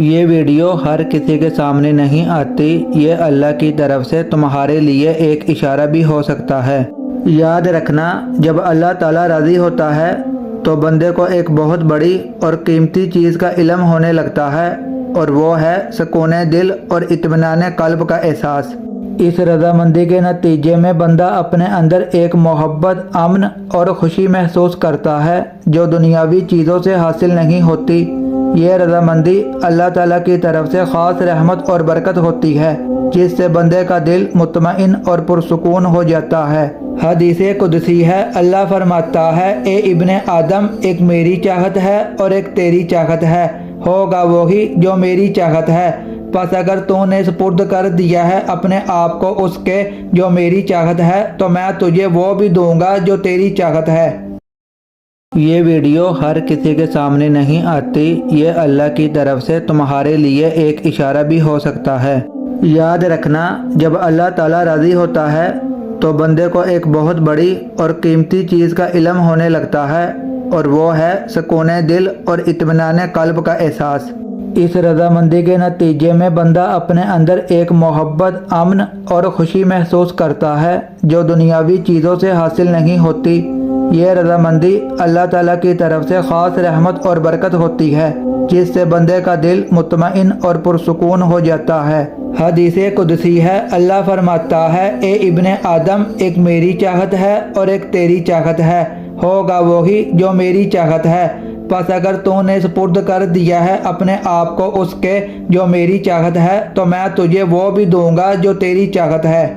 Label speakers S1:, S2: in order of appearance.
S1: یہ ویڈیو ہر کسی کے سامنے نہیں آتی، یہ اللہ کی طرف سے تمہارے لیے ایک اشارہ بھی ہو سکتا ہے۔ یاد رکھنا، جب اللہ تعالیٰ راضی ہوتا ہے تو بندے کو ایک بہت بڑی اور قیمتی چیز کا علم ہونے لگتا ہے، اور وہ ہے سکون دل اور اطمینان قلب کا احساس۔ اس رضامندی کے نتیجے میں بندہ اپنے اندر ایک محبت، امن اور خوشی محسوس کرتا ہے جو دنیاوی چیزوں سے حاصل نہیں ہوتی۔ یہ رضامندی اللہ تعالیٰ کی طرف سے خاص رحمت اور برکت ہوتی ہے، جس سے بندے کا دل مطمئن اور پرسکون ہو جاتا ہے۔ حدیث قدسی ہے، اللہ فرماتا ہے، اے ابن آدم، ایک میری چاہت ہے اور ایک تیری چاہت ہے، ہوگا وہی جو میری چاہت ہے، پس اگر تو نے سپرد کر دیا ہے اپنے آپ کو اس کے جو میری چاہت ہے تو میں تجھے وہ بھی دوں گا جو تیری چاہت ہے۔ یہ ویڈیو ہر کسی کے سامنے نہیں آتی، یہ اللہ کی طرف سے تمہارے لیے ایک اشارہ بھی ہو سکتا ہے۔ یاد رکھنا، جب اللہ تعالیٰ راضی ہوتا ہے تو بندے کو ایک بہت بڑی اور قیمتی چیز کا علم ہونے لگتا ہے، اور وہ ہے سکون دل اور اطمینان قلب کا احساس۔ اس رضامندی کے نتیجے میں بندہ اپنے اندر ایک محبت، امن اور خوشی محسوس کرتا ہے جو دنیاوی چیزوں سے حاصل نہیں ہوتی۔ یہ رضامندی اللہ تعالیٰ کی طرف سے خاص رحمت اور برکت ہوتی ہے، جس سے بندے کا دل مطمئن اور پرسکون ہو جاتا ہے۔ حدیث قدسی ہے، اللہ فرماتا ہے، اے ابن آدم، ایک میری چاہت ہے اور ایک تیری چاہت ہے، ہوگا وہی جو میری چاہت ہے، پس اگر تو نے سپرد کر دیا ہے اپنے آپ کو اس کے جو میری چاہت ہے تو میں تجھے وہ بھی دوں گا جو تیری چاہت ہے۔